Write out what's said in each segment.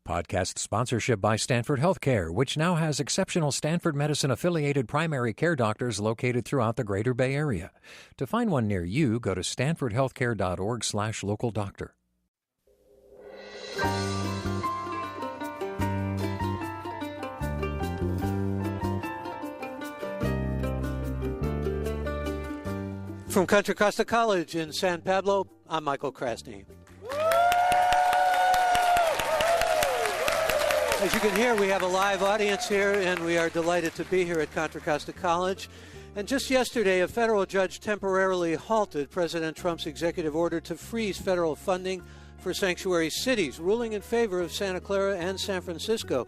Podcast sponsorship by Stanford Healthcare, which now has exceptional Stanford Medicine-affiliated primary care doctors located throughout the greater Bay Area. To find one near you, go to stanfordhealthcare.org/local-doctor. From Contra Costa College in San Pablo, I'm Michael Krasny. As you can hear, we have a live audience here, and we are delighted to be here at Contra Costa College. And just yesterday, a federal judge temporarily halted President Trump's executive order to freeze federal funding for sanctuary cities, ruling in favor of Santa Clara and San Francisco.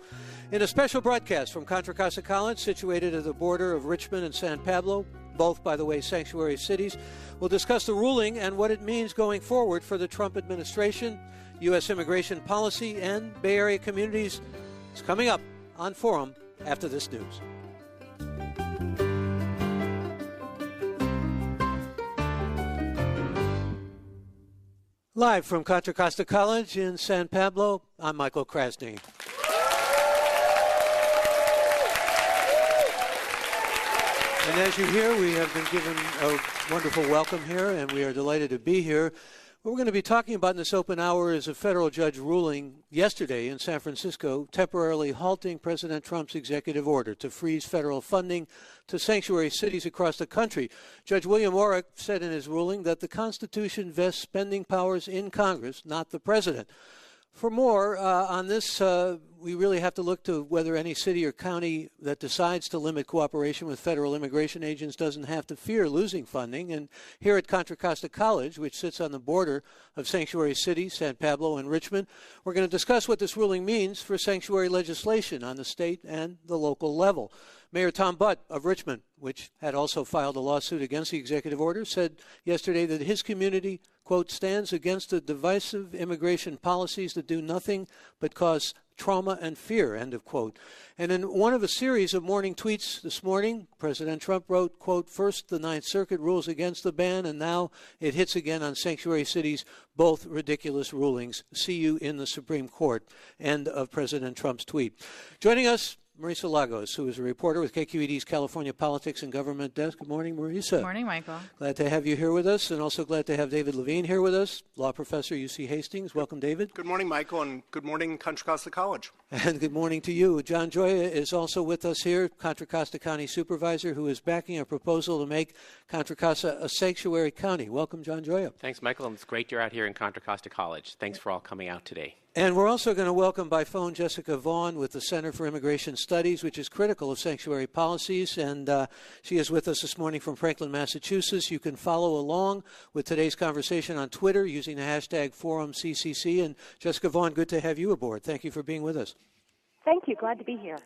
In a special broadcast from Contra Costa College, situated at the border of Richmond and San Pablo, both, by the way, sanctuary cities, we'll discuss the ruling and what it means going forward for the Trump administration, U.S. immigration policy, and Bay Area communities. It's coming up on Forum after this news. Live from Contra Costa College in San Pablo, I'm Michael Krasny. And as you hear, we have been given a wonderful welcome here, and we are delighted to be here. What we're going to be talking about in this open hour is a federal judge ruling yesterday in San Francisco temporarily halting President Trump's executive order to freeze federal funding to sanctuary cities across the country. Judge William Orrick said in his ruling that the Constitution vests spending powers in Congress, not the president. For more on this, we really have to look to whether any city or county that decides to limit cooperation with federal immigration agents doesn't have to fear losing funding. And here at Contra Costa College, which sits on the border of sanctuary cities, San Pablo and Richmond, we're going to discuss what this ruling means for sanctuary legislation on the state and the local level. Mayor Tom Butt of Richmond, which had also filed a lawsuit against the executive order, said yesterday that his community, quote, stands against the divisive immigration policies that do nothing but cause trauma and fear, end of quote. And in one of a series of morning tweets this morning, President Trump wrote, quote, first the Ninth Circuit rules against the ban, and now it hits again on sanctuary cities, both ridiculous rulings. See you in the Supreme Court, end of President Trump's tweet. Joining us, Marisa Lagos, who is a reporter with KQED's California Politics and Government Desk. Good morning, Marisa. Good morning, Michael. Glad to have you here with us, and also glad to have David Levine here with us, law professor, UC Hastings. Welcome, David. Good morning, Michael, and good morning, Contra Costa College. And good morning to you. John Gioia is also with us here, Contra Costa County Supervisor, who is backing a proposal to make Contra Costa a sanctuary county. Welcome, John Gioia. Thanks, Michael, and it's great you're out here in Contra Costa College. Thanks for all coming out today. And we're also going to welcome by phone Jessica Vaughn with the Center for Immigration Studies, which is critical of sanctuary policies. And she is with us this morning from Franklin, Massachusetts. You can follow along with today's conversation on Twitter using the hashtag ForumCCC. And Jessica Vaughn, good to have you aboard. Thank you for being with us. Thank you. Glad to be here.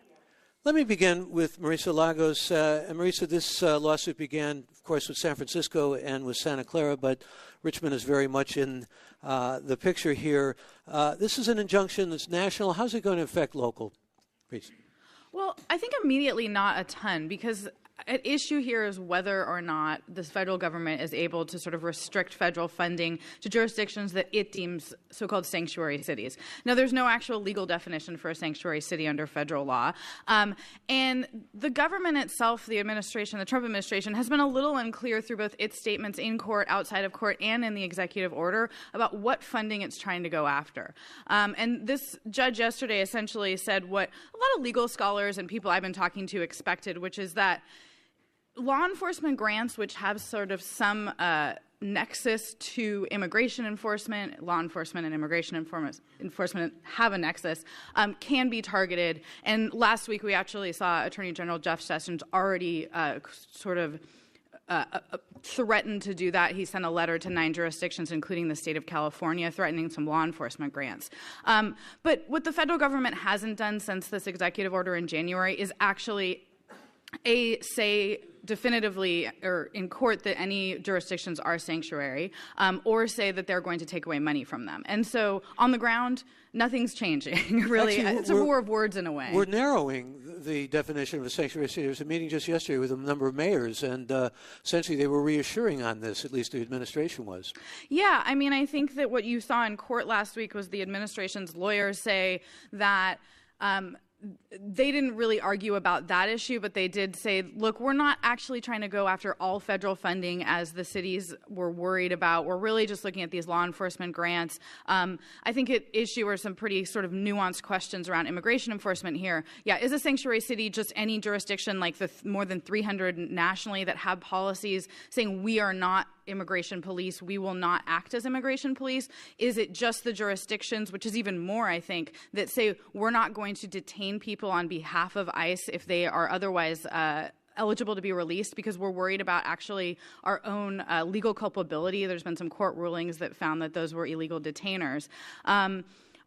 Let me begin with Marisa Lagos. And Marisa, this lawsuit began, of course, with San Francisco and with Santa Clara, but Richmond is very much in the picture here. This is an injunction that's national. How's it going to affect local? Please. Well, I think immediately not a ton, because at issue here is whether or not the federal government is able to sort of restrict federal funding to jurisdictions that it deems so-called sanctuary cities. Now, there's no actual legal definition for a sanctuary city under federal law. And the government itself, the administration, the Trump administration, has been a little unclear through both its statements in court, outside of court, and in the executive order about what funding it's trying to go after. And this judge yesterday essentially said what a lot of legal scholars and people I've been talking to expected, which is that law enforcement grants, which have sort of some nexus to immigration enforcement, law enforcement and immigration enforcement have a nexus, can be targeted. And last week we actually saw Attorney General Jeff Sessions already threatened to do that. He sent a letter to 9 jurisdictions, including the state of California, threatening some law enforcement grants. But what the federal government hasn't done since this executive order in January is actually say definitively or in court that any jurisdictions are sanctuary, or say that they're going to take away money from them. And so on the ground, nothing's changing, really. Actually, it's a war of words in a way. We're narrowing the definition of a sanctuary city. There was a meeting just yesterday with a number of mayors, and essentially they were reassuring on this, at least the administration was. Yeah, I mean, I think that what you saw in court last week was the administration's lawyers say that they didn't really argue about that issue, but they did say, look, we're not actually trying to go after all federal funding as the cities were worried about. We're really just looking at these law enforcement grants. I think at issue are some pretty sort of nuanced questions around immigration enforcement here. Yeah, is a sanctuary city just any jurisdiction like the more than 300 nationally that have policies saying we are not immigration police, we will not act as immigration police? Is it just the jurisdictions, which is even more, I think, that say we're not going to detain people on behalf of ICE if they are otherwise eligible to be released because we're worried about actually our own legal culpability? There's been some court rulings that found that those were illegal detainers.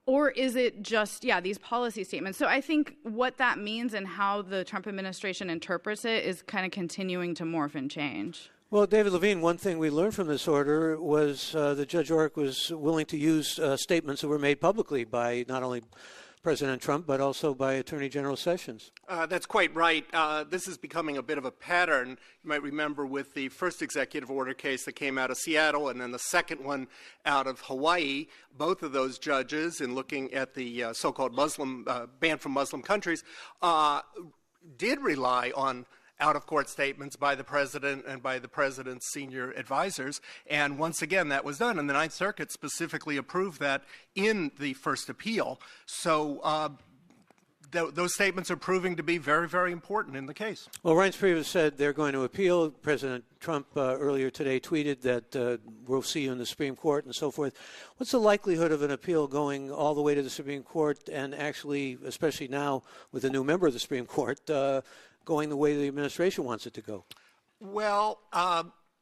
Or is it just, these policy statements? So I think what that means and how the Trump administration interprets it is kind of continuing to morph and change. Well, David Levine, one thing we learned from this order was that Judge Orrick was willing to use statements that were made publicly by not only President Trump, but also by Attorney General Sessions. That's quite right. This is becoming a bit of a pattern. You might remember with the first executive order case that came out of Seattle and then the second one out of Hawaii, both of those judges, in looking at the so-called Muslim ban from Muslim countries, did rely on out-of-court statements by the president and by the president's senior advisors. And once again, that was done. And the Ninth Circuit specifically approved that in the first appeal. So those statements are proving to be very, very important in the case. Well, Reince Priebus said they're going to appeal. President Trump earlier today tweeted that we'll see you in the Supreme Court and so forth. What's the likelihood of an appeal going all the way to the Supreme Court and actually, especially now with a new member of the Supreme Court, going the way the administration wants it to go? Well,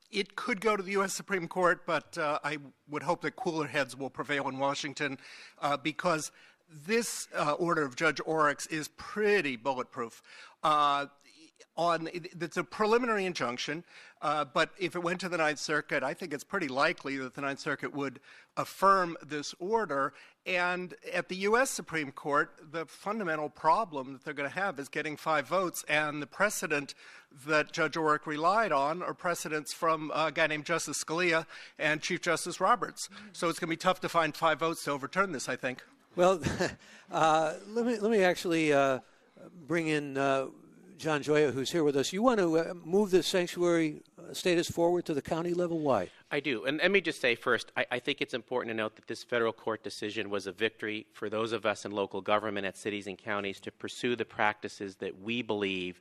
it could go to the U.S. Supreme Court, but I would hope that cooler heads will prevail in Washington because this order of Judge Orrick's is pretty bulletproof. It's a preliminary injunction, but if it went to the Ninth Circuit, I think it's pretty likely that the Ninth Circuit would affirm this order. And at the U.S. Supreme Court, the fundamental problem that they're going to have is getting 5 votes, and the precedent that Judge Orrick relied on are precedents from a guy named Justice Scalia and Chief Justice Roberts. So it's going to be tough to find 5 votes to overturn this, I think. Well, let me actually bring in John Gioia, who's here with us. You want to move the sanctuary status forward to the county level? Why? I do. And let me just say first, I think it's important to note that this federal court decision was a victory for those of us in local government at cities and counties to pursue the practices that we believe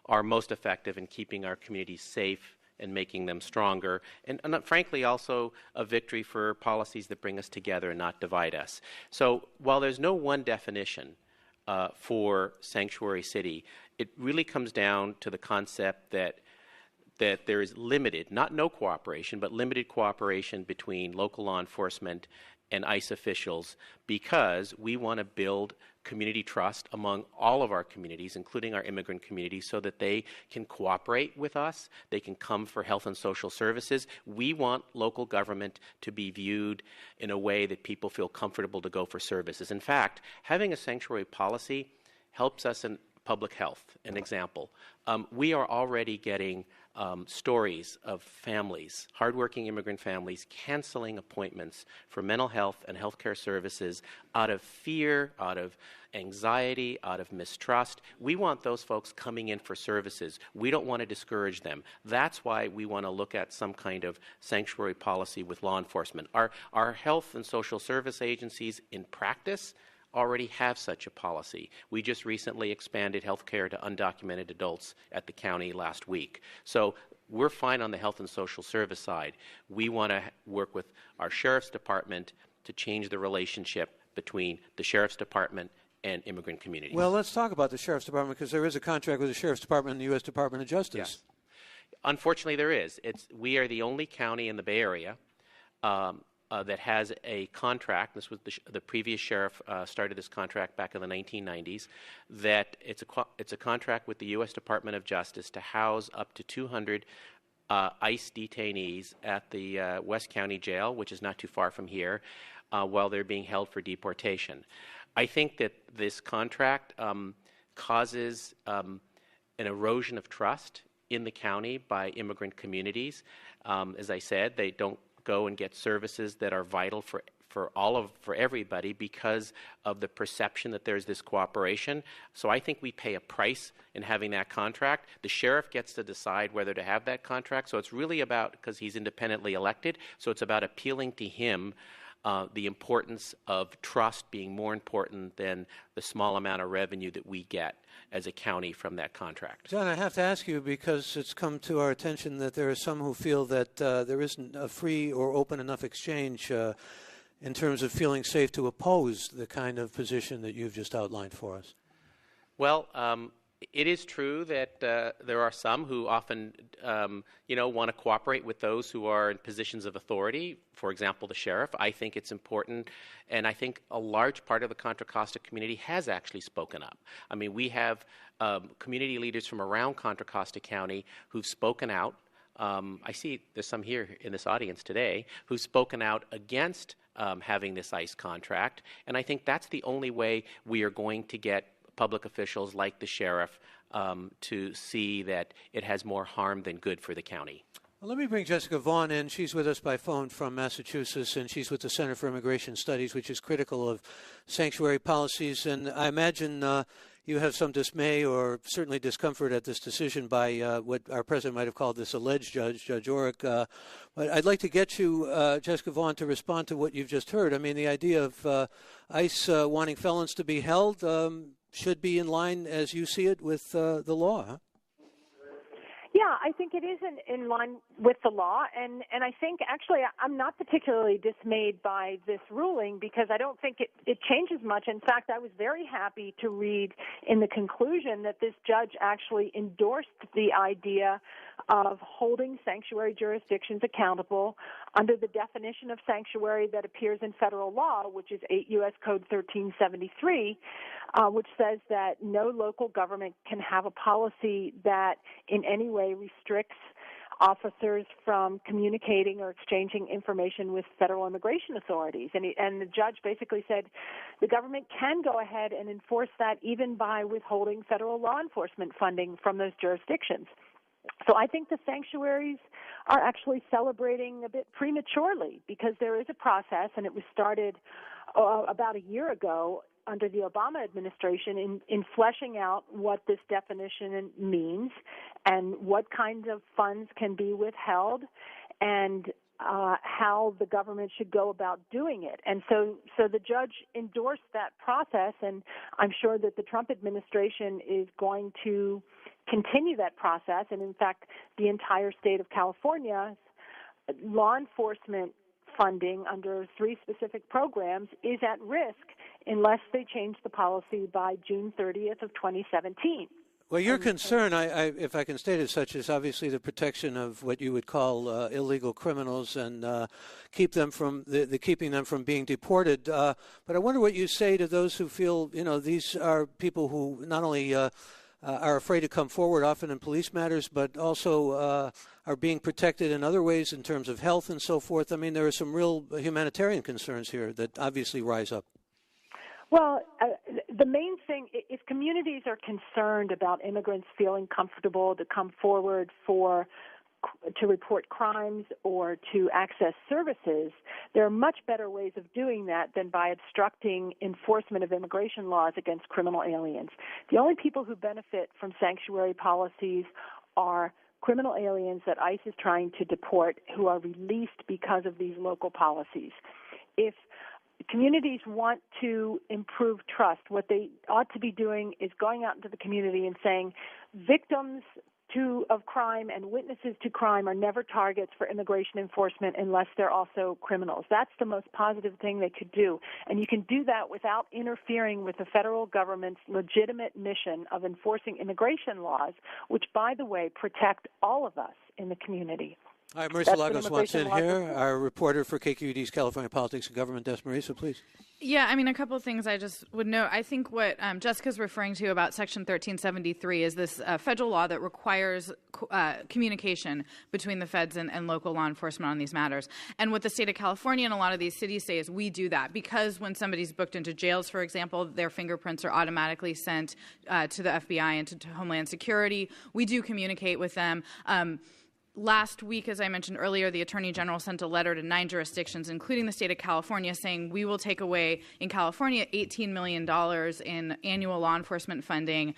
are most effective in keeping our communities safe and making them stronger, and frankly also a victory for policies that bring us together and not divide us. So while there's no one definition for sanctuary city, it really comes down to the concept that there is limited, not no cooperation, but limited cooperation between local law enforcement and ICE officials because we want to build community trust among all of our communities, including our immigrant communities, so that they can cooperate with us, they can come for health and social services. We want local government to be viewed in a way that people feel comfortable to go for services. In fact, having a sanctuary policy helps us in public health. An example, we are already getting stories of families, hardworking immigrant families, canceling appointments for mental health and healthcare services out of fear, out of anxiety, out of mistrust. We want those folks coming in for services. We don't want to discourage them. That's why we want to look at some kind of sanctuary policy with law enforcement. Our health and social service agencies in practice already have such a policy. We just recently expanded health care to undocumented adults at the county last week. So we're fine on the health and social service side. We want to work with our sheriff's department to change the relationship between the sheriff's department and immigrant communities. Well, let's talk about the sheriff's department because there is a contract with the sheriff's department and the U.S. Department of Justice. Yes. Unfortunately, there is. We are the only county in the Bay Area that has a contract. This was the previous sheriff started this contract back in the 1990s. That it's a contract with the U.S. Department of Justice to house up to 200 ICE detainees at the West County Jail, which is not too far from here, while they're being held for deportation. I think that this contract causes an erosion of trust in the county by immigrant communities. As I said, they don't go and get services that are vital for everybody because of the perception that there's this cooperation. So I think we pay a price in having that contract. The sheriff gets to decide whether to have that contract. So it's really about, because he's independently elected, so it's about appealing to him the importance of trust being more important than the small amount of revenue that we get as a county from that contract. John, I have to ask you, because it's come to our attention that there are some who feel that there isn't a free or open enough exchange in terms of feeling safe to oppose the kind of position that you've just outlined for us. Well, it is true that there are some who often, want to cooperate with those who are in positions of authority. For example, the sheriff. I think it's important, and I think a large part of the Contra Costa community has actually spoken up. I mean, we have community leaders from around Contra Costa County who've spoken out. I see there's some here in this audience today who've spoken out against having this ICE contract, and I think that's the only way we are going to get public officials like the sheriff to see that it has more harm than good for the county. Well, let me bring Jessica Vaughn in. She's with us by phone from Massachusetts, and she's with the Center for Immigration Studies, which is critical of sanctuary policies. And I imagine you have some dismay or certainly discomfort at this decision by what our president might have called this alleged judge, Judge Orrick. But I'd like to get you, Jessica Vaughn, to respond to what you've just heard. I mean, the idea of ICE wanting felons to be held should be in line, as you see it, with the law, huh? Yeah, I think it is in line with the law, and I think actually I'm not particularly dismayed by this ruling because I don't think it changes much. In fact, I was very happy to read in the conclusion that this judge actually endorsed the idea of holding sanctuary jurisdictions accountable under the definition of sanctuary that appears in federal law, which is 8 U.S. Code 1373, which says that no local government can have a policy that in any way restricts officers from communicating or exchanging information with federal immigration authorities. And the judge basically said the government can go ahead and enforce that even by withholding federal law enforcement funding from those jurisdictions. So I think the sanctuaries are actually celebrating a bit prematurely because there is a process, and it was started about a year ago under the Obama administration in fleshing out what this definition means and what kinds of funds can be withheld and how the government should go about doing it. And so the judge endorsed that process, and I'm sure that the Trump administration is going to continue that process. And in fact, the entire state of California's law enforcement funding under 3 specific programs is at risk unless they change the policy by June 30th of 2017. Well, your concern, if I can state it such, is obviously the protection of what you would call illegal criminals and keep them from keeping them from being deported. But I wonder what you say to those who feel, these are people who not only are afraid to come forward, often in police matters, but also are being protected in other ways in terms of health and so forth. I mean, there are some real humanitarian concerns here that obviously rise up. Well, the main thing, if communities are concerned about immigrants feeling comfortable to come forward to report crimes or to access services, there are much better ways of doing that than by obstructing enforcement of immigration laws against criminal aliens. The only people who benefit from sanctuary policies are criminal aliens that ICE is trying to deport who are released because of these local policies. If communities want to improve trust, what they ought to be doing is going out into the community and saying victims of crime and witnesses to crime are never targets for immigration enforcement unless they're also criminals. That's the most positive thing they could do. And you can do that without interfering with the federal government's legitimate mission of enforcing immigration laws, which, by the way, protect all of us in the community. Hi, Marisa That's Lagos what wants in immigration law here, our reporter for KQED's California Politics and Government. Des Marisa, please. Yeah, I mean, a couple of things I just would note. I think what Jessica's referring to about Section 1373 is this federal law that requires communication between the feds and local law enforcement on these matters. And what the state of California and a lot of these cities say is we do that because when somebody's booked into jails, for example, their fingerprints are automatically sent to the FBI and to Homeland Security. We do communicate with them. Last week, as I mentioned earlier, the Attorney General sent a letter to 9 jurisdictions, including the state of California, saying we will take away in California $18 million in annual law enforcement funding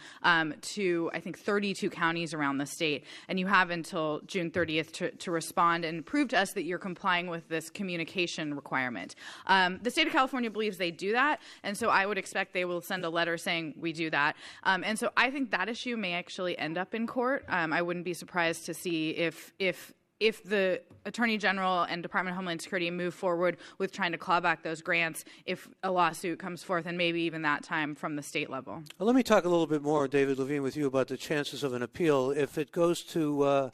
to, I think, 32 counties around the state. And you have until June 30th to respond and prove to us that you're complying with this communication requirement. The state of California believes they do that, and so I would expect they will send a letter saying we do that. And so I think that issue may actually end up in court. I wouldn't be surprised to see if the Attorney General and Department of Homeland Security move forward with trying to claw back those grants, if a lawsuit comes forth, and maybe even that time from the state level. Well, let me talk a little bit more, David Levine, with you about the chances of an appeal. If it goes to,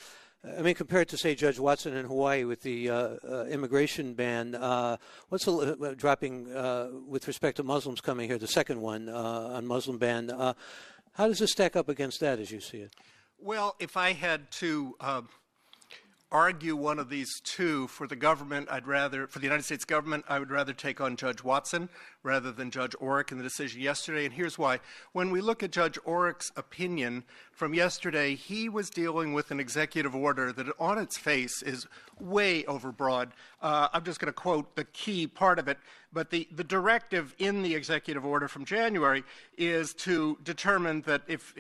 compared to, say, Judge Watson in Hawaii with the immigration ban, what's the dropping with respect to Muslims coming here, the second one on Muslim ban, how does this stack up against that as you see it? Well, if I had to argue one of these two for the government, for the United States government, I would rather take on Judge Watson rather than Judge Oreck in the decision yesterday, and here's why. When we look at Judge Oreck's opinion from yesterday, he was dealing with an executive order that on its face is way overbroad. I'm just going to quote the key part of it, but the directive in the executive order from January is to determine that if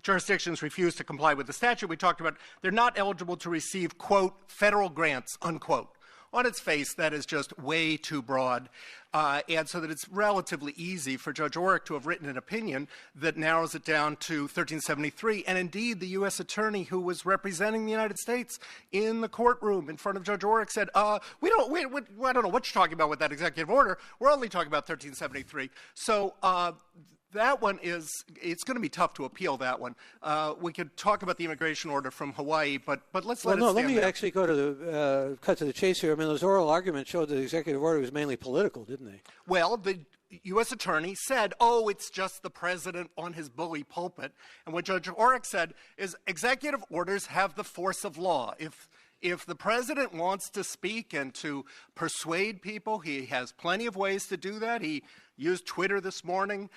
jurisdictions refuse to comply with the statute we talked about, they're not eligible to receive, quote, federal grants, unquote. On its face, that is just way too broad, and so that it's relatively easy for Judge Oreck to have written an opinion that narrows it down to 1373. And indeed, the U.S. attorney who was representing the United States in the courtroom in front of Judge Oreck said, I don't know what you're talking about with that executive order. We're only talking about 1373. So that one it's going to be tough to appeal that one. We could talk about the immigration order from Hawaii, but let's let it stand let me there. actually go to the cut to the chase here. I mean, those oral arguments showed that the executive order was mainly political, didn't they? Well, the U.S. attorney said, it's just the president on his bully pulpit. And what Judge Oreck said is executive orders have the force of law. If the president wants to speak and to persuade people, he has plenty of ways to do that. He used Twitter this morning.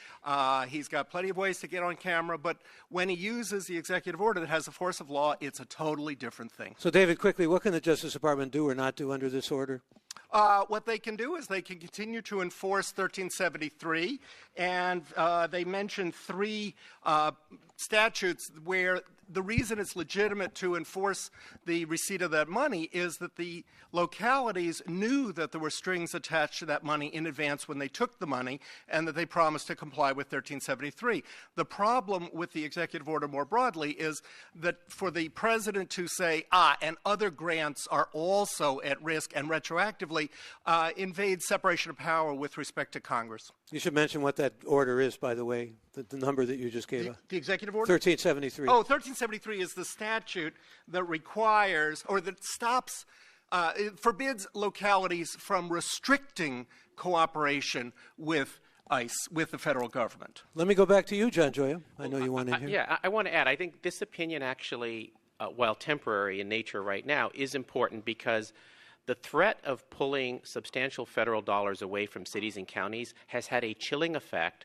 He's got plenty of ways to get on camera. But when he uses the executive order that has the force of law, it's a totally different thing. So, David, quickly, what can the Justice Department do or not do under this order? What they can do is they can continue to enforce 1373, and they mentioned 3 statutes where the reason it's legitimate to enforce the receipt of that money is that the localities knew that there were strings attached to that money in advance when they took the money, and that they promised to comply with 1373. The problem with the executive order more broadly is that for the president to say, and other grants are also at risk and retroactively invades separation of power with respect to Congress. You should mention what that order is, by the way, the number that you just gave us. The executive order? 1373. 1373 is the statute that requires or that stops, it forbids localities from restricting cooperation with ICE, with the federal government. Let me go back to you, John Gioia. I know you want in here. Yeah, I want to add, I think this opinion actually, while temporary in nature right now, is important because the threat of pulling substantial federal dollars away from cities and counties has had a chilling effect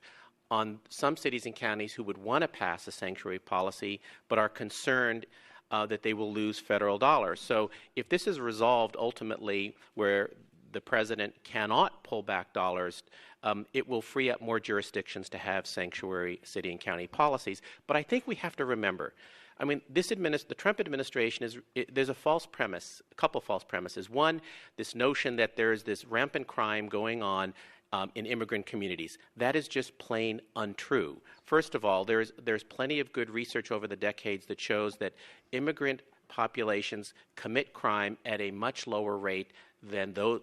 on some cities and counties who would want to pass a sanctuary policy but are concerned that they will lose federal dollars. So if this is resolved ultimately where the president cannot pull back dollars, it will free up more jurisdictions to have sanctuary city and county policies. But I think we have to remember, I mean, the Trump administration there's a false premise, a couple false premises. One, this notion that there's this rampant crime going on in immigrant communities. That is just plain untrue. First of all, there's plenty of good research over the decades that shows that immigrant populations commit crime at a much lower rate than those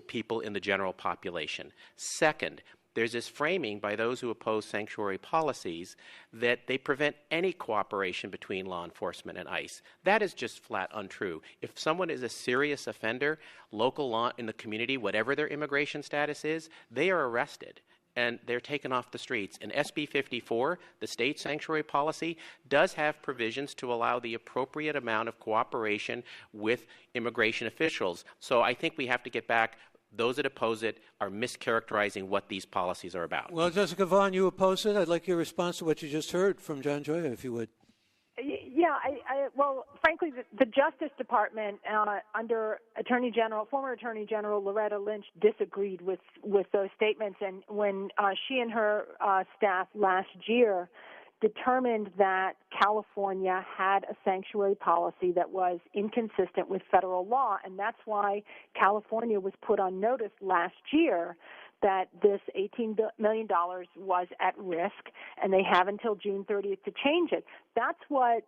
people in the general population. Second, there's this framing by those who oppose sanctuary policies that they prevent any cooperation between law enforcement and ICE. That is just flat untrue. If someone is a serious offender, local law in the community, whatever their immigration status is, they are arrested and they're taken off the streets. And SB 54, the state sanctuary policy, does have provisions to allow the appropriate amount of cooperation with immigration officials. So I think we have to get back. Those that oppose it are mischaracterizing what these policies are about. Well, Jessica Vaughn, you oppose it. I'd like your response to what you just heard from John Gioia, if you would. Yeah, well, frankly, the Justice Department under former Attorney General Loretta Lynch disagreed with those statements, and when she and her staff last year determined that California had a sanctuary policy that was inconsistent with federal law, and that's why California was put on notice last year that this $18 million was at risk, and they have until June 30th to change it. That's what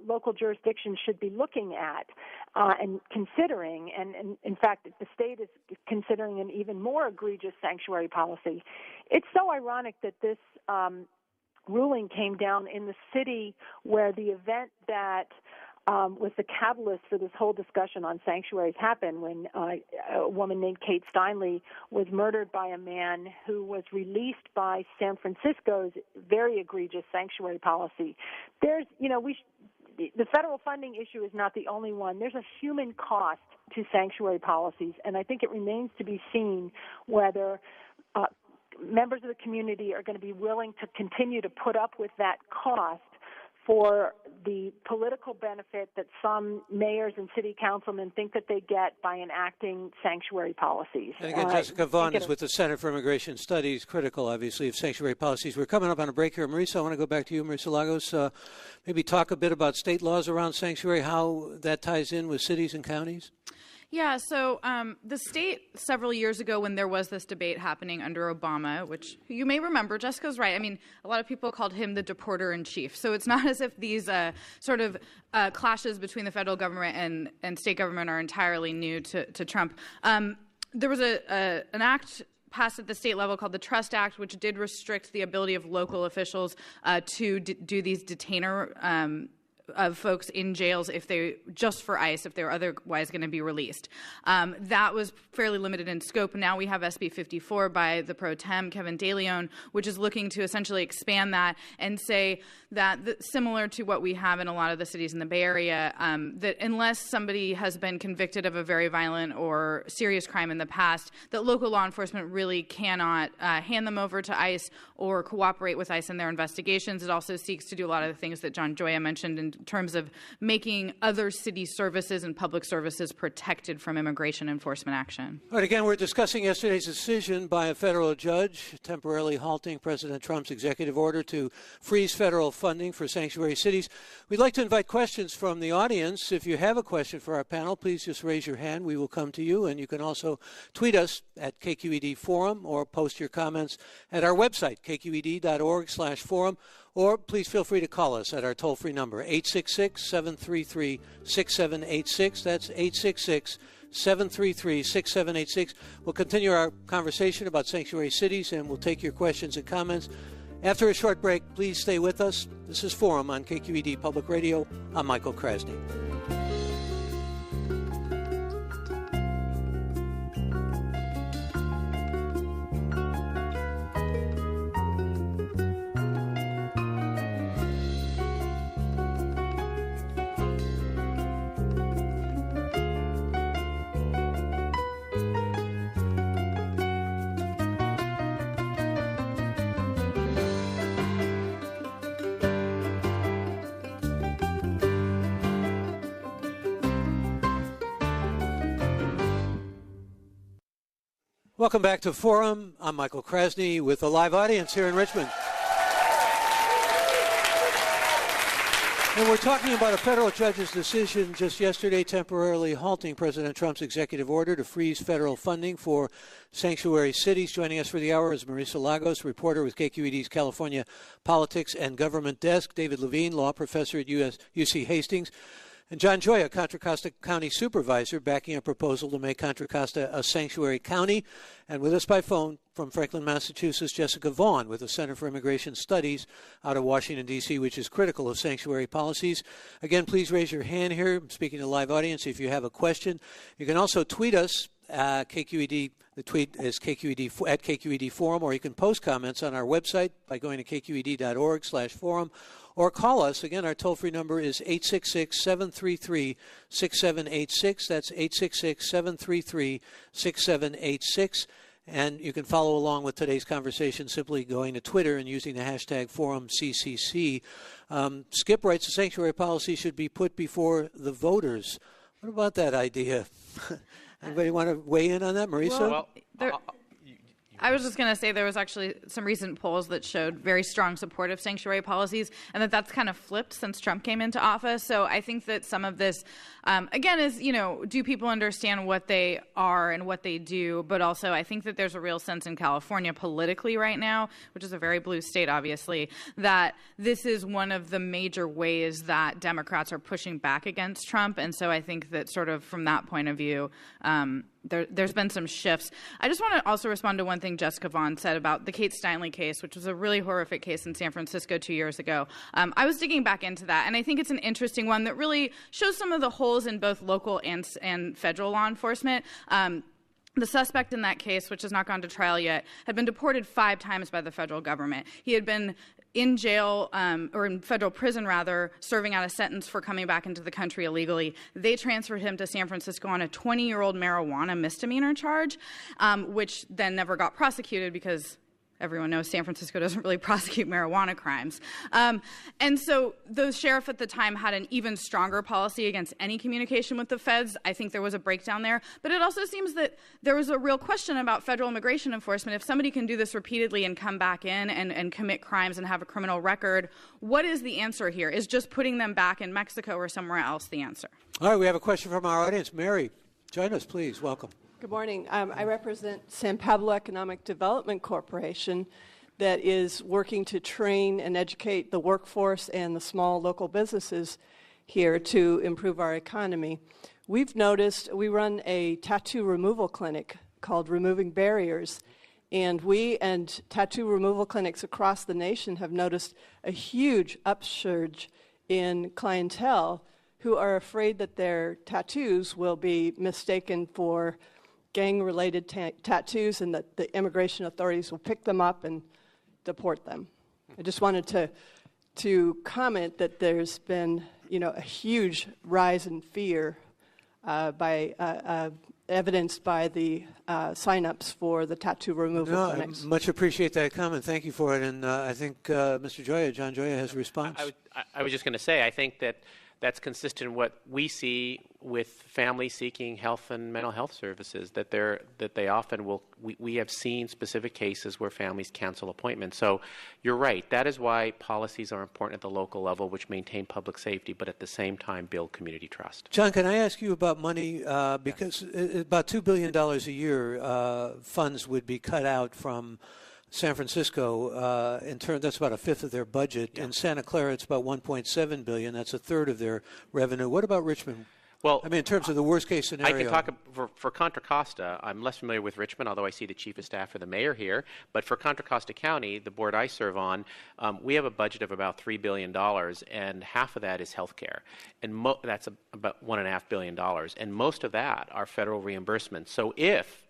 local jurisdictions should be looking at and considering, and in fact, the state is considering an even more egregious sanctuary policy. It's so ironic that this ruling came down in the city where the event that was the catalyst for this whole discussion on sanctuaries happened, when a woman named Kate Steinle was murdered by a man who was released by San Francisco's very egregious sanctuary policy. There's, the federal funding issue is not the only one. There's a human cost to sanctuary policies, and I think it remains to be seen whether members of the community are going to be willing to continue to put up with that cost for the political benefit that some mayors and city councilmen think that they get by enacting sanctuary policies. And again, Jessica Vaughn is with the Center for Immigration Studies, critical, obviously, of sanctuary policies. We're coming up on a break here. Marisa, I want to go back to you, Marisa Lagos. Maybe talk a bit about state laws around sanctuary, how that ties in with cities and counties. Yeah, so the state several years ago, when there was this debate happening under Obama, which you may remember, Jessica's right. I mean, a lot of people called him the deporter-in-chief. So it's not as if these sort of clashes between the federal government and state government are entirely new to Trump. There was an act passed at the state level called the Trust Act, which did restrict the ability of local officials to do these detainer of folks in jails just for ICE, if they were otherwise going to be released. That was fairly limited in scope. Now we have SB 54 by the pro tem, Kevin DeLeon, which is looking to essentially expand that and say that similar to what we have in a lot of the cities in the Bay Area, that unless somebody has been convicted of a very violent or serious crime in the past, that local law enforcement really cannot hand them over to ICE or cooperate with ICE in their investigations. It also seeks to do a lot of the things that John Gioia mentioned in terms of making other city services and public services protected from immigration enforcement action. All right, again, we're discussing yesterday's decision by a federal judge temporarily halting President Trump's executive order to freeze federal funding for sanctuary cities. We'd like to invite questions from the audience. If you have a question for our panel, please just raise your hand. We will come to you, and you can also tweet us at KQED Forum or post your comments at our website, kqed.org/forum. Or please feel free to call us at our toll-free number, 866-733-6786. That's 866-733-6786. We'll continue our conversation about sanctuary cities, and we'll take your questions and comments. After a short break, please stay with us. This is Forum on KQED Public Radio. I'm Michael Krasny. Welcome back to Forum. I'm Michael Krasny with a live audience here in Richmond. And we're talking about a federal judge's decision just yesterday temporarily halting President Trump's executive order to freeze federal funding for sanctuary cities. Joining us for the hour is Marisa Lagos, reporter with KQED's California Politics and Government Desk, David Levine, law professor at UC Hastings. And John Gioia, Contra Costa County Supervisor, backing a proposal to make Contra Costa a sanctuary county. And with us by phone from Franklin, Massachusetts, Jessica Vaughn with the Center for Immigration Studies out of Washington, D.C., which is critical of sanctuary policies. Again, please raise your hand here. I'm speaking to the live audience if you have a question. You can also tweet us. KQED, the tweet is KQED at KQED Forum, or you can post comments on our website by going to kqed.org/forum, or call us. Again, our toll-free number is 866-733-6786. That's 866-733-6786. And you can follow along with today's conversation simply going to Twitter and using the hashtag ForumCCC. Skip writes the sanctuary policy should be put before the voters. What about that idea? Anybody want to weigh in on that, Marisa? I was just going to say there was actually some recent polls that showed very strong support of sanctuary policies, and that's kind of flipped since Trump came into office. So I think that some of this, again, is, do people understand what they are and what they do? But also I think that there's a real sense in California politically right now, which is a very blue state, obviously, that this is one of the major ways that Democrats are pushing back against Trump. And so I think that sort of from that point of view, there's been some shifts. I just want to also respond to one thing Jessica Vaughn said about the Kate Steinle case, which was a really horrific case in San Francisco 2 years ago. I was digging back into that, and I think it's an interesting one that really shows some of the holes in both local and federal law enforcement. The suspect in that case, which has not gone to trial yet, had been deported 5 times by the federal government. He had been in jail, or in federal prison rather, serving out a sentence for coming back into the country illegally. They transferred him to San Francisco on a 20-year-old marijuana misdemeanor charge, which then never got prosecuted because everyone knows San Francisco doesn't really prosecute marijuana crimes. And so the sheriff at the time had an even stronger policy against any communication with the feds. I think there was a breakdown there. But it also seems that there was a real question about federal immigration enforcement. If somebody can do this repeatedly and come back in and commit crimes and have a criminal record, what is the answer here? Is just putting them back in Mexico or somewhere else the answer? All right, we have a question from our audience. Mary, join us, please. Welcome. Good morning. I represent San Pablo Economic Development Corporation that is working to train and educate the workforce and the small local businesses here to improve our economy. We've noticed we run a tattoo removal clinic called Removing Barriers, and we and tattoo removal clinics across the nation have noticed a huge upsurge in clientele who are afraid that their tattoos will be mistaken for gang-related tattoos and that the immigration authorities will pick them up and deport them. I just wanted to comment that there's been, a huge rise in fear evidenced by the sign-ups for the tattoo removal clinics. I much appreciate that comment. Thank you for it. And I think Mr. Gioia, John Gioia, has a response. I was just going to say, I think that's consistent with what we see with families seeking health and mental health services, that they often will. We have seen specific cases where families cancel appointments. So you're right. That is why policies are important at the local level, which maintain public safety, but at the same time build community trust. John, can I ask you about money? Because about $2 billion a year funds would be cut out from San Francisco, that's about a fifth of their budget. Yeah. In Santa Clara, it's about $1.7 billion. That's a third of their revenue. What about Richmond? Well, in terms of the worst case scenario. I can talk for Contra Costa. I'm less familiar with Richmond, although I see the chief of staff or the mayor here. But for Contra Costa County, the board I serve on, we have a budget of about $3 billion, and half of that is health care. And that's about $1.5 billion. And most of that are federal reimbursements. So if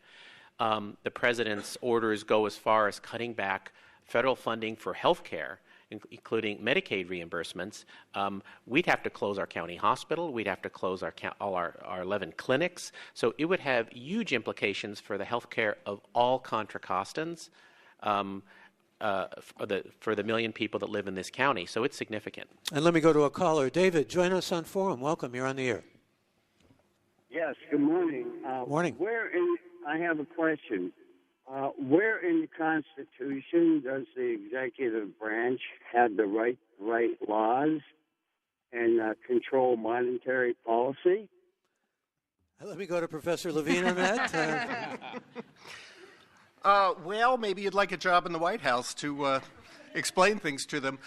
the president's orders go as far as cutting back federal funding for health care, including Medicaid reimbursements, we'd have to close our county hospital. We'd have to close all our 11 clinics. So it would have huge implications for the health care of all Contra Costans, for the million people that live in this county. So it's significant. And let me go to a caller. David, join us on Forum. Welcome. You're on the air. Yes, good morning. Morning. I have a question. Where in the Constitution does the executive branch have the right to write laws and control monetary policy? Let me go to Professor Levine on that. Well, maybe you'd like a job in the White House to explain things to them.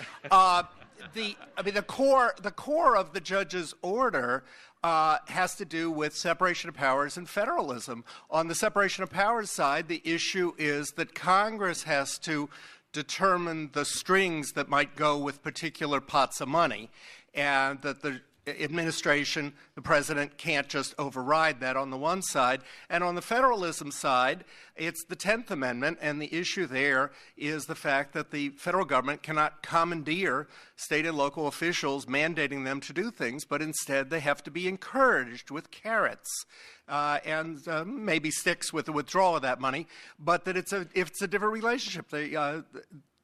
the core of the judge's order has to do with separation of powers and federalism. On the separation of powers side, the issue is that Congress has to determine the strings that might go with particular pots of money, and that the administration, the president, can't just override that on the one side. And on the federalism side, it's the 10th Amendment, and the issue there is the fact that the federal government cannot commandeer state and local officials, mandating them to do things, but instead they have to be encouraged with carrots and maybe sticks with the withdrawal of that money, but that it's a different relationship.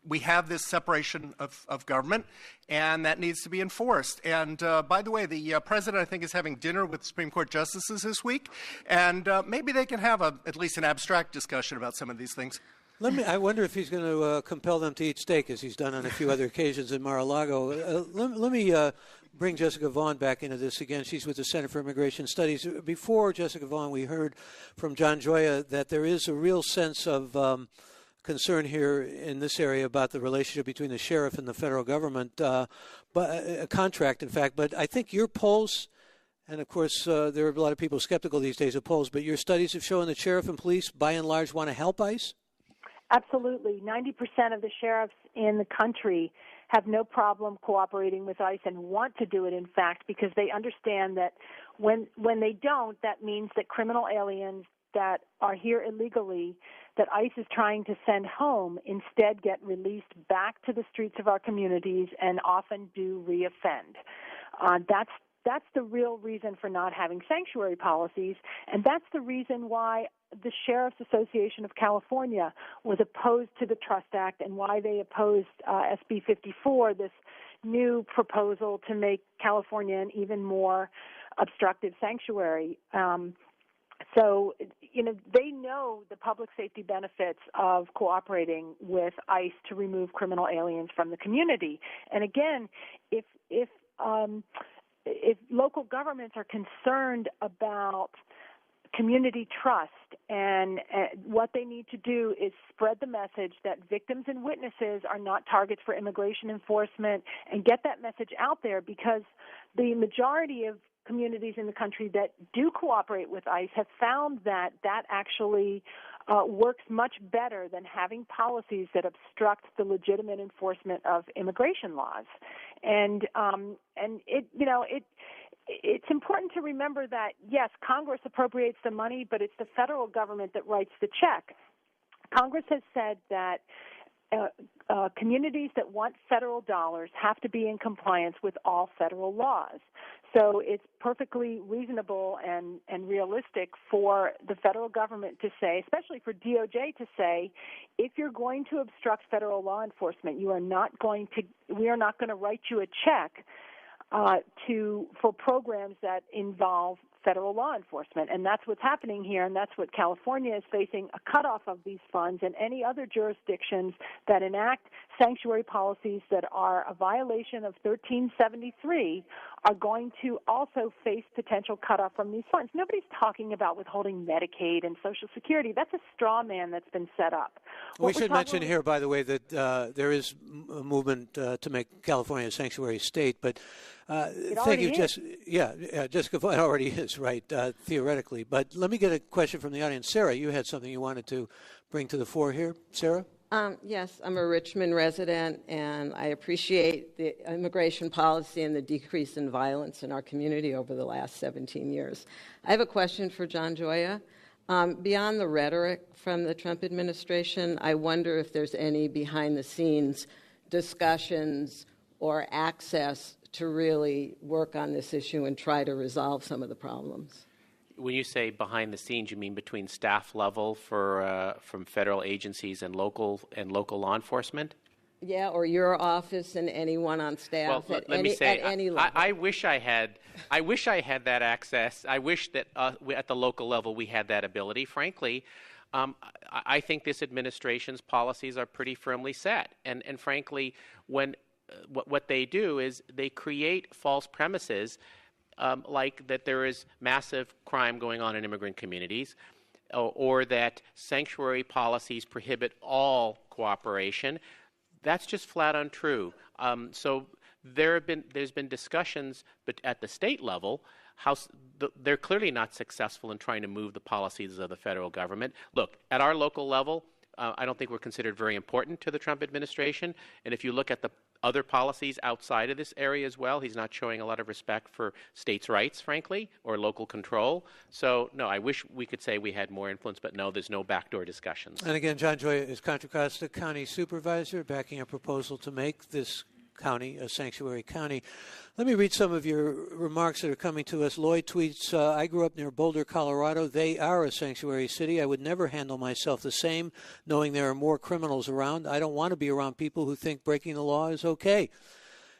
We have this separation of government, and that needs to be enforced. And by the way, the president, I think, is having dinner with Supreme Court justices this week, and maybe they can have at least an abstract discussion about some of these things. I wonder if he's going to compel them to eat steak, as he's done on a few other occasions in Mar-a-Lago. Let me bring Jessica Vaughn back into this again. She's with the Center for Immigration Studies. Before Jessica Vaughn, we heard from John Gioia that there is a real sense of concern here in this area about the relationship between the sheriff and the federal government, but a contract, in fact. But I think your polls, and of course there are a lot of people skeptical these days of polls, but your studies have shown that sheriff and police, by and large, want to help ICE? Absolutely. 90% of the sheriffs in the country have no problem cooperating with ICE and want to do it, in fact, because they understand that when they don't, that means that criminal aliens that are here illegally, that ICE is trying to send home, instead get released back to the streets of our communities and often do reoffend. That's the real reason for not having sanctuary policies, and that's the reason why the Sheriff's Association of California was opposed to the Trust Act and why they opposed SB 54, this new proposal to make California an even more obstructive sanctuary. So, they know the public safety benefits of cooperating with ICE to remove criminal aliens from the community. And again, if local governments are concerned about community trust, and what they need to do is spread the message that victims and witnesses are not targets for immigration enforcement, and get that message out there, because the majority of communities in the country that do cooperate with ICE have found that actually works much better than having policies that obstruct the legitimate enforcement of immigration laws. And it's important to remember that, yes, Congress appropriates the money, but it's the federal government that writes the check. Congress has said that communities that want federal dollars have to be in compliance with all federal laws. So it's perfectly reasonable and realistic for the federal government to say, especially for DOJ to say, if you're going to obstruct federal law enforcement, we are not going to write you a check for programs that involve federal law enforcement. And that's what's happening here, and that's what California is facing, a cutoff of these funds, and any other jurisdictions that enact sanctuary policies that are a violation of 1373 are going to also face potential cutoff from these funds. Nobody's talking about withholding Medicaid and Social Security. That's a straw man that's been set up. We should mention here, by the way, that there is a movement to make California a sanctuary state, but thank you, Jessica. It already is, right, theoretically. But let me get a question from the audience. Sarah, you had something you wanted to bring to the fore here. Sarah? Yes, I'm a Richmond resident, and I appreciate the immigration policy and the decrease in violence in our community over the last 17 years. I have a question for John Gioia. Beyond the rhetoric from the Trump administration, I wonder if there's any behind-the-scenes discussions or access to really work on this issue and try to resolve some of the problems. When you say behind the scenes, you mean between staff level from federal agencies and local law enforcement? Yeah, or your office and anyone on staff at any level. I wish I had that access. I wish that at the local level we had that ability. Frankly, I think this administration's policies are pretty firmly set, and frankly, when what they do is they create false premises. Like that there is massive crime going on in immigrant communities, or that sanctuary policies prohibit all cooperation. That's just flat untrue. So there's been discussions, but at the state level, they're clearly not successful in trying to move the policies of the federal government. Look, at our local level, I don't think we're considered very important to the Trump administration. And if you look at the other policies outside of this area as well, he's not showing a lot of respect for states' rights, frankly, or local control. So, no, I wish we could say we had more influence, but no, there's no backdoor discussions. And again, John Gioia is Contra Costa County Supervisor, backing a proposal to make this county a sanctuary county. Let me read some of your remarks that are coming to us. Lloyd tweets, I grew up near Boulder, Colorado. They are a sanctuary city. I would never handle myself the same, knowing there are more criminals around. I don't want to be around people who think breaking the law is okay.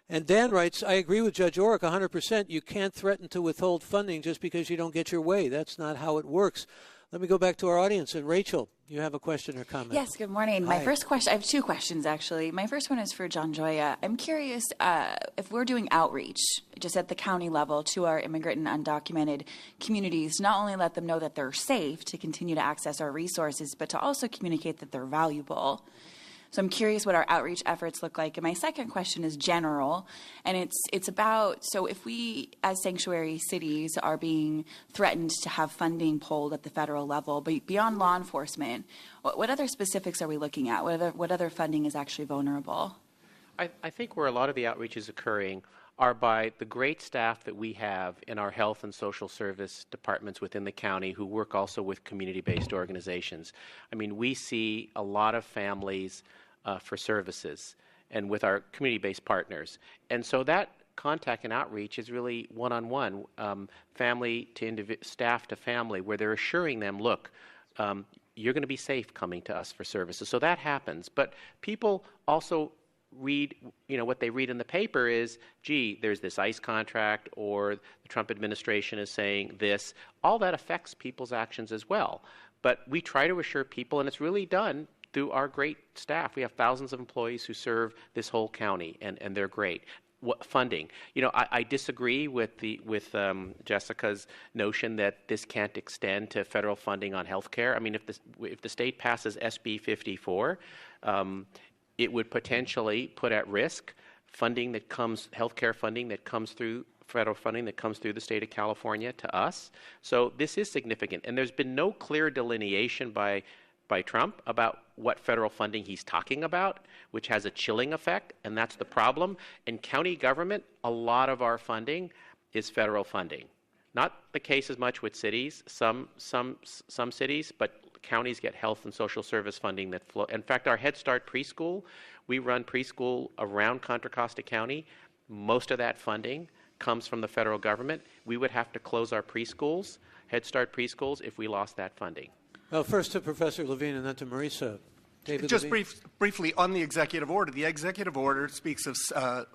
And Dan writes, I agree with Judge Orrick 100%. You can't threaten to withhold funding just because you don't get your way. That's not how it works. Let me go back to our audience. And Rachel, you have a question or comment? Yes, good morning. Hi. My first question, I have two questions actually. My first one is for John Gioia. I'm curious if we're doing outreach just at the county level to our immigrant and undocumented communities, not only let them know that they're safe to continue to access our resources, but to also communicate that they're valuable. So I'm curious what our outreach efforts look like. And my second question is general, and it's about, so if we as sanctuary cities are being threatened to have funding pulled at the federal level, but beyond law enforcement, what other specifics are we looking at? What other funding is actually vulnerable? I think where a lot of the outreach is occurring are by the great staff that we have in our health and social service departments within the county who work also with community-based organizations. I mean, we see a lot of families for services and with our community-based partners. And so that contact and outreach is really one-on-one, family to staff to family, where they're assuring them, look, you're going to be safe coming to us for services. So that happens. But people also read, what they read in the paper is, gee, there's this ICE contract, or the Trump administration is saying this. All that affects people's actions as well. But we try to assure people, and it's really done through our great staff. We have thousands of employees who serve this whole county, and they're great. Funding. I disagree with Jessica's notion that this can't extend to federal funding on health care. I mean, if the state passes SB 54, it would potentially put at risk funding that comes, healthcare funding that comes through, federal funding that comes through the state of California to us. So this is significant. And there's been no clear delineation by Trump about what federal funding he's talking about, which has a chilling effect, and that's the problem. In county government, a lot of our funding is federal funding. Not the case as much with cities, some cities, but counties get health and social service funding that flow. In fact, our Head Start preschool, we run preschool around Contra Costa County. Most of that funding comes from the federal government. We would have to close our preschools, Head Start preschools, if we lost that funding. Well, first to Professor Levine and then to Marisa. David Just Levine? briefly on the executive order. The executive order speaks of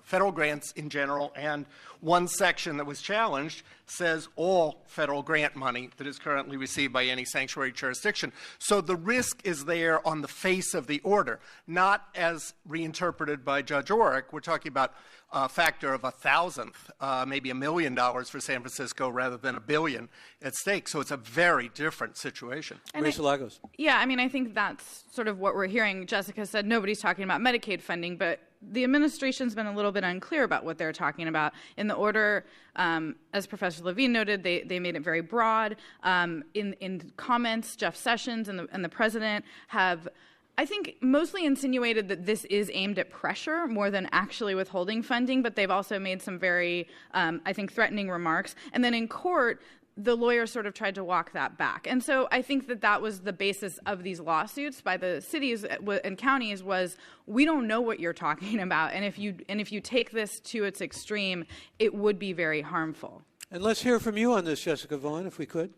federal grants in general, and one section that was challenged says all federal grant money that is currently received by any sanctuary jurisdiction. So the risk is there on the face of the order, not as reinterpreted by Judge Orrick. We're talking about a factor of 1,000th, maybe $1 million for San Francisco rather than $1 billion at stake. So it's a very different situation. Marisa Lagos. Yeah, I mean, I think that's sort of what we're hearing. Jessica said nobody's talking about Medicaid funding, but the administration's been a little bit unclear about what they're talking about. In the order, as Professor Levine noted, they made it very broad. In comments, Jeff Sessions and the president have, I think, mostly insinuated that this is aimed at pressure more than actually withholding funding, but they've also made some very, I think, threatening remarks. And then in court, the lawyers sort of tried to walk that back. And so I think that was the basis of these lawsuits by the cities and counties was, we don't know what you're talking about. And if you take this to its extreme, it would be very harmful. And let's hear from you on this, Jessica Vaughn, if we could.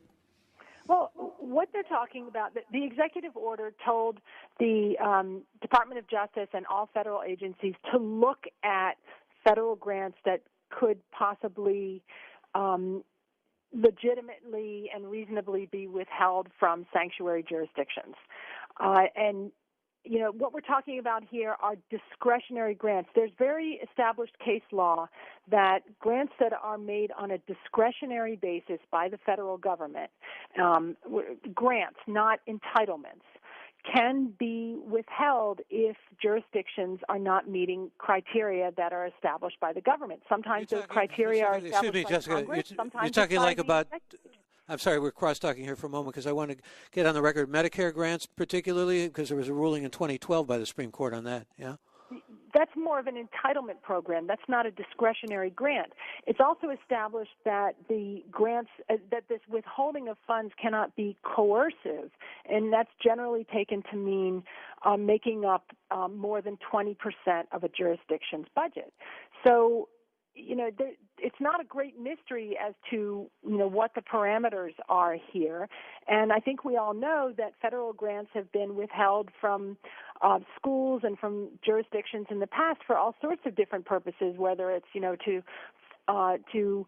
Well, what they're talking about, the executive order told the Department of Justice and all federal agencies to look at federal grants that could possibly legitimately and reasonably be withheld from sanctuary jurisdictions. And, what we're talking about here are discretionary grants. There's very established case law that grants that are made on a discretionary basis by the federal government, grants, not entitlements, can be withheld if jurisdictions are not meeting criteria that are established by the government. Sometimes those criteria are established by Congress. You're talking like about. I'm sorry, we're cross-talking here for a moment because I want to get on the record Medicare grants particularly because there was a ruling in 2012 by the Supreme Court on that, yeah? That's more of an entitlement program. That's not a discretionary grant. It's also established that the grants, that this withholding of funds cannot be coercive, and that's generally taken to mean making up more than 20% of a jurisdiction's budget. So, it's not a great mystery as to, what the parameters are here. And I think we all know that federal grants have been withheld from schools and from jurisdictions in the past for all sorts of different purposes, whether it's, to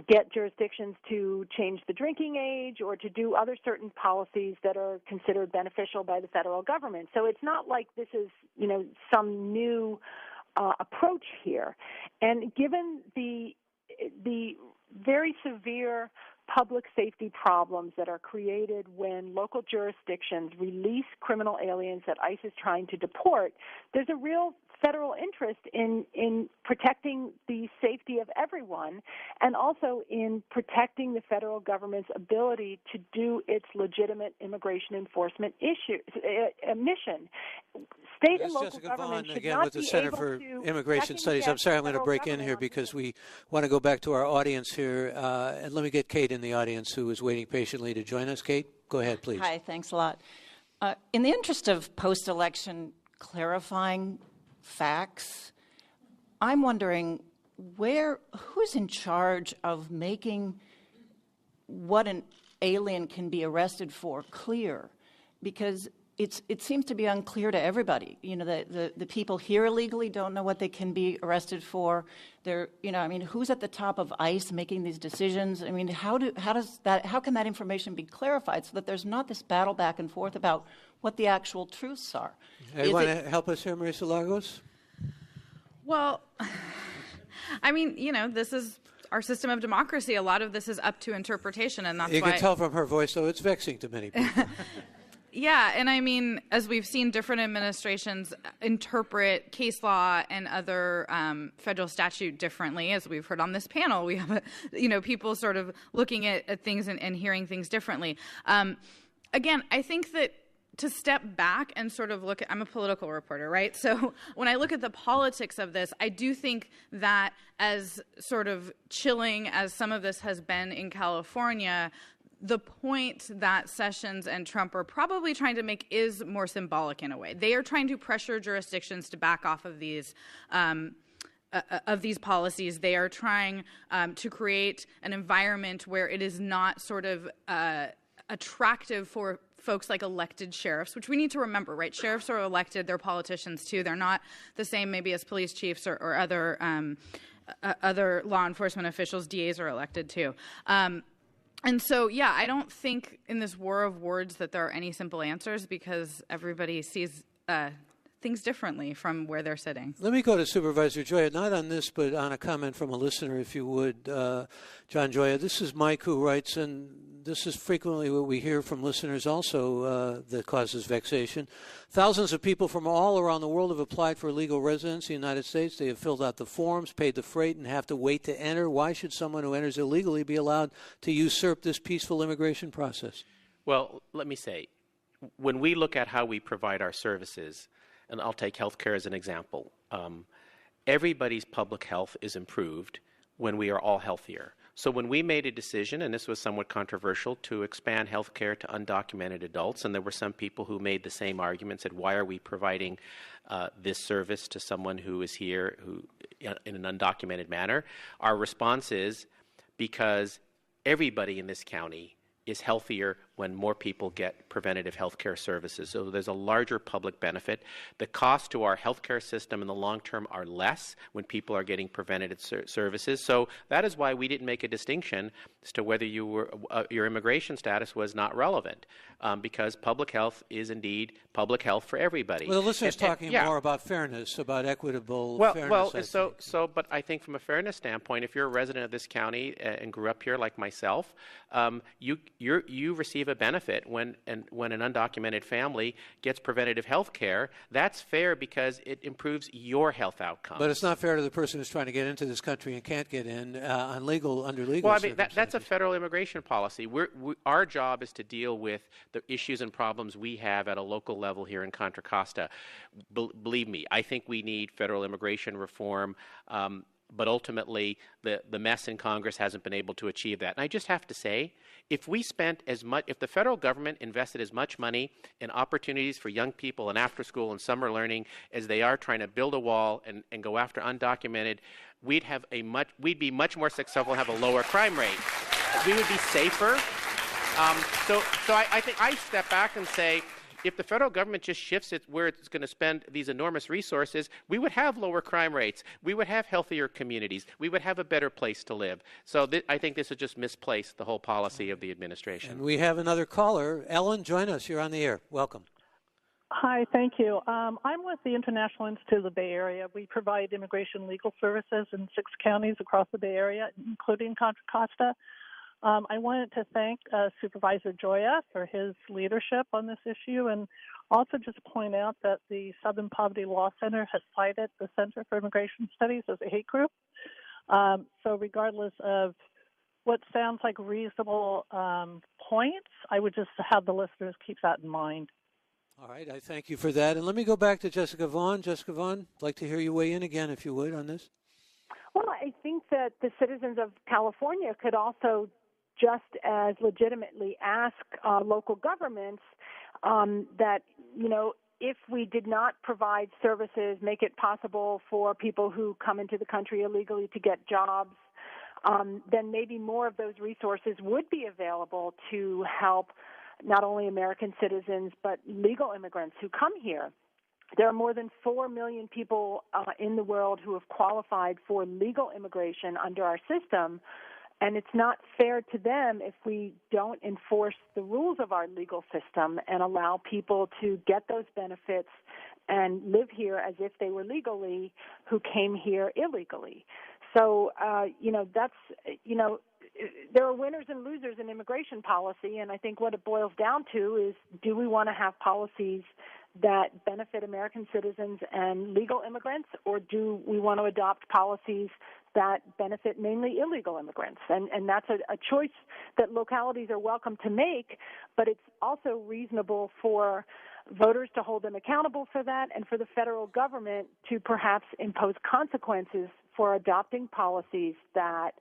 get jurisdictions to change the drinking age or to do other certain policies that are considered beneficial by the federal government. So it's not like this is, some new approach here. And given the very severe public safety problems that are created when local jurisdictions release criminal aliens that ICE is trying to deport, there's a real federal interest in protecting the safety of everyone and also in protecting the federal government's ability to do its legitimate immigration enforcement mission. State and local government should again not with the be Center able for to Immigration Studies. I'm sorry, I'm going to break in here because we want to go back to our audience here. And let me get Kate in the audience who is waiting patiently to join us. Kate, go ahead, please. Hi, thanks a lot. In the interest of post-election clarifying facts, I'm wondering who's in charge of making what an alien can be arrested for clear, because it seems to be unclear to everybody. The people here illegally don't know what they can be arrested for. Who's at the top of ICE making these decisions? How can that information be clarified so that there's not this battle back and forth about what the actual truths are? You want to help us here, Marisa Lagos? Well, this is our system of democracy. A lot of this is up to interpretation, and that's why... You can tell from her voice, though, it's vexing to many people. Yeah, and as we've seen different administrations interpret case law and other federal statute differently, as we've heard on this panel, we have, people sort of looking at things and hearing things differently. Again, I think that to step back and sort of look at, I'm a political reporter, right? So when I look at the politics of this, I do think that as sort of chilling as some of this has been in California, the point that Sessions and Trump are probably trying to make is more symbolic in a way. They are trying to pressure jurisdictions to back off of these policies. They are trying to create an environment where it is not sort of attractive for folks like elected sheriffs, which we need to remember, right? Sheriffs are elected. They're politicians, too. They're not the same maybe as police chiefs or other law enforcement officials. DAs are elected, too. And so, yeah, I don't think in this war of words that there are any simple answers because everybody sees things differently from where they're sitting. Let me go to Supervisor Gioia, not on this, but on a comment from a listener, if you would, John Gioia. This is Mike who writes, and this is frequently what we hear from listeners also that causes vexation. Thousands of people from all around the world have applied for legal residency in the United States. They have filled out the forms, paid the freight, and have to wait to enter. Why should someone who enters illegally be allowed to usurp this peaceful immigration process? Well, let me say, when we look at how we provide our services, and I'll take healthcare as an example, everybody's public health is improved when we are all healthier. So when we made a decision, and this was somewhat controversial, to expand health care to undocumented adults, and there were some people who made the same argument, said, why are we providing this service to someone who is here in an undocumented manner? Our response is because everybody in this county is healthier when more people get preventative health care services. So there's a larger public benefit. The costs to our health care system in the long term are less when people are getting preventative services. So that is why we didn't make a distinction as to whether your immigration status was not relevant, because public health is indeed public health for everybody. Well, the listener's talking more about fairness, about equitable fairness. But I think from a fairness standpoint, if you're a resident of this county and grew up here like myself, you receive a benefit when an undocumented family gets preventative health care. That's fair because it improves your health outcomes. But it's not fair to the person who's trying to get into this country and can't get in under legal Well, I mean, that's a federal immigration policy. Our job is to deal with the issues and problems we have at a local level here in Contra Costa. Believe me, I think we need federal immigration reform. But ultimately, the mess in Congress hasn't been able to achieve that. And I just have to say, if the federal government invested as much money in opportunities for young people and after school and summer learning as they are trying to build a wall and go after undocumented, we'd be much more successful and have a lower crime rate. We would be safer. So I think I step back and say, if the federal government just shifts it where it's going to spend these enormous resources, we would have lower crime rates. We would have healthier communities. We would have a better place to live. So I think this is just misplaced, the whole policy of the administration. And we have another caller. Ellen, join us. You're on the air. Welcome. Hi, thank you. I'm with the International Institute of the Bay Area. We provide immigration legal services in 6 counties across the Bay Area, including Contra Costa. I wanted to thank Supervisor Gioia for his leadership on this issue, and also just point out that the Southern Poverty Law Center has cited the Center for Immigration Studies as a hate group. So regardless of what sounds like reasonable points, I would just have the listeners keep that in mind. All right, I thank you for that. And let me go back to Jessica Vaughn. Jessica Vaughn, I'd like to hear you weigh in again, if you would, on this. Well, I think that the citizens of California could also just as legitimately ask local governments that, if we did not provide services, make it possible for people who come into the country illegally to get jobs, then maybe more of those resources would be available to help not only American citizens but legal immigrants who come here. There are more than 4 million people in the world who have qualified for legal immigration under our system, and it's not fair to them if we don't enforce the rules of our legal system and allow people to get those benefits and live here as if they were legally who came here illegally. So, there are winners and losers in immigration policy, and I think what it boils down to is, do we want to have policies that benefit American citizens and legal immigrants, or do we want to adopt policies that benefit mainly illegal immigrants? And that's a choice that localities are welcome to make, but it's also reasonable for voters to hold them accountable for that and for the federal government to perhaps impose consequences for adopting policies that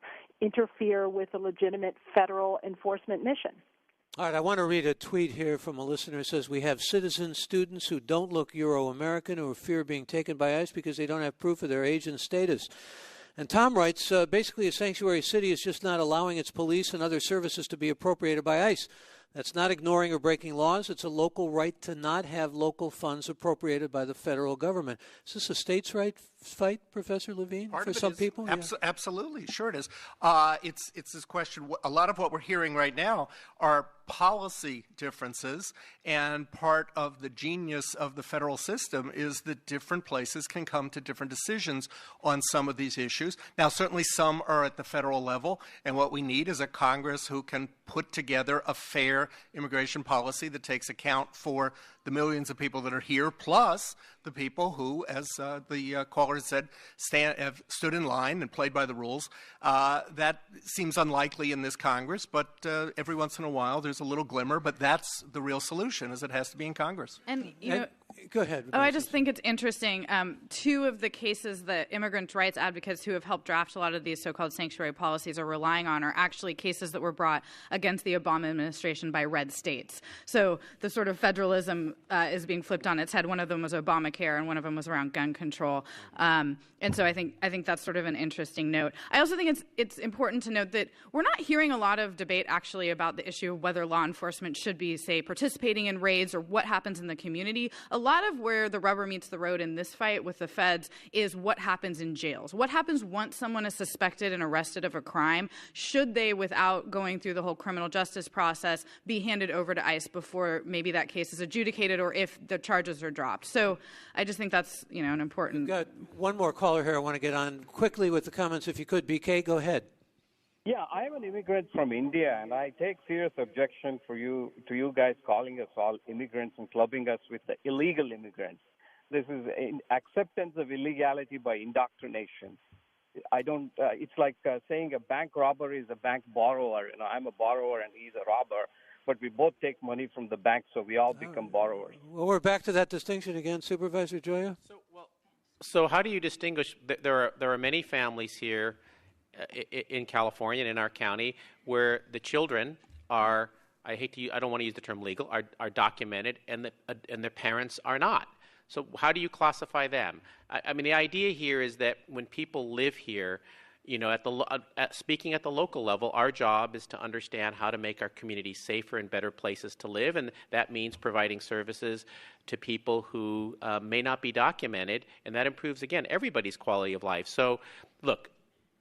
interfere with a legitimate federal enforcement mission. All right, I want to read a tweet here from a listener who says, we have citizen students who don't look Euro-American who fear being taken by ICE because they don't have proof of their age and status. And Tom writes, basically a sanctuary city is just not allowing its police and other services to be appropriated by ICE. That's not ignoring or breaking laws. It's a local right to not have local funds appropriated by the federal government. Is this a states' right fight, Professor Levine, for some people? Absolutely. Sure it is. It's this question. A lot of what we're hearing right now are policy differences, and part of the genius of the federal system is that different places can come to different decisions on some of these issues. Now, certainly some are at the federal level, and what we need is a Congress who can put together a fair immigration policy that takes account for the millions of people that are here, plus the people who, as the caller said, have stood in line and played by the rules. That seems unlikely in this Congress, but every once in a while there's a little glimmer, but that's the real solution, is it has to be in Congress. And, go ahead. I just think it's interesting. 2 of the cases that immigrant rights advocates who have helped draft a lot of these so-called sanctuary policies are relying on are actually cases that were brought against the Obama administration by red states. So the sort of federalism is being flipped on its head. One of them was Obamacare, and one of them was around gun control. And so I think that's sort of an interesting note. I also think it's important to note that we're not hearing a lot of debate actually about the issue of whether law enforcement should be, say, participating in raids or what happens in the community. A lot of where the rubber meets the road in this fight with the feds is what happens in jails. What happens once someone is suspected and arrested of a crime? Should they, without going through the whole criminal justice process, be handed over to ICE before maybe that case is adjudicated or if the charges are dropped? So I just think that's, an important... We've got one more caller here I want to get on quickly with the comments, if you could. BK, go ahead. Yeah, I'm an immigrant from India, and I take serious objection to you guys calling us all immigrants and clubbing us with the illegal immigrants. This is an acceptance of illegality by indoctrination. I don't. It's like saying a bank robber is a bank borrower. I'm a borrower and he's a robber, but we both take money from the bank, so we all become borrowers. Well, we're back to that distinction again, Supervisor Gioia. So how do you distinguish? There are many families here in California and in our county where the children are. I don't want to use the term legal. Are documented, and the parents are not. So how do you classify them? I mean, the idea here is that when people live here, speaking at the local level, our job is to understand how to make our communities safer and better places to live, and that means providing services to people who may not be documented, and that improves, again, everybody's quality of life. So, look,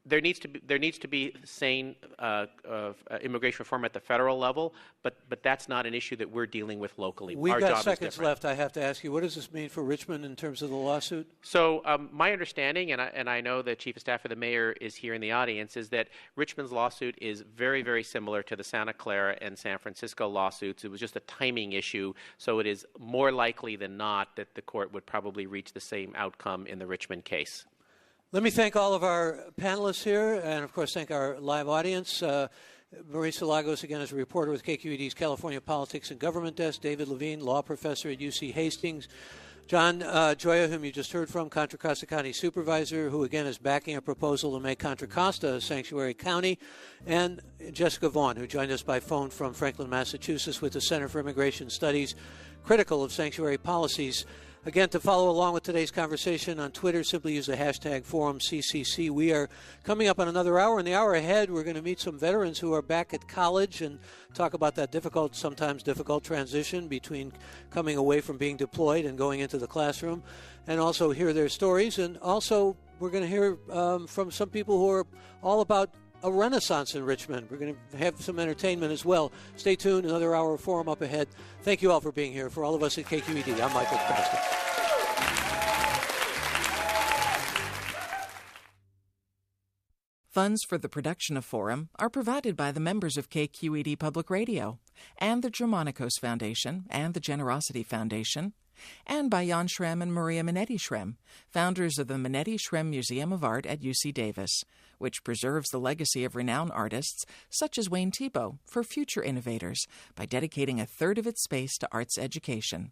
there needs to be sane immigration reform at the federal level, but that's not an issue that we're dealing with locally. We've Our got job seconds is different. left. I have to ask you, what does this mean for Richmond in terms of the lawsuit? So my understanding, and I know the Chief of Staff of the Mayor is here in the audience, is that Richmond's lawsuit is very, very similar to the Santa Clara and San Francisco lawsuits. It was just a timing issue, so it is more likely than not that the court would probably reach the same outcome in the Richmond case. Let me thank all of our panelists here, and of course thank our live audience. Maurice Lagos, again, is a reporter with KQED's California Politics and Government Desk. David Levine, law professor at UC Hastings. John Gioia, whom you just heard from, Contra Costa County Supervisor, who again is backing a proposal to make Contra Costa a sanctuary county. And Jessica Vaughn, who joined us by phone from Franklin, Massachusetts with the Center for Immigration Studies, critical of sanctuary policies. Again, to follow along with today's conversation on Twitter, simply use the hashtag ForumCCC. We are coming up on another hour. In the hour ahead, we're going to meet some veterans who are back at college and talk about that sometimes difficult transition between coming away from being deployed and going into the classroom, and also hear their stories. And also, we're going to hear from some people who are all about a renaissance in Richmond. We're going to have some entertainment as well. Stay tuned. Another hour of Forum up ahead. Thank you all for being here. For all of us at KQED, I'm Michael Costa. Funds for the production of Forum are provided by the members of KQED Public Radio and the Germanicos Foundation and the Generosity Foundation, and by Jan Schrem and Maria Minetti Schrem, founders of the Minetti Schrem Museum of Art at UC Davis, which preserves the legacy of renowned artists such as Wayne Thiebaud for future innovators by dedicating a third of its space to arts education.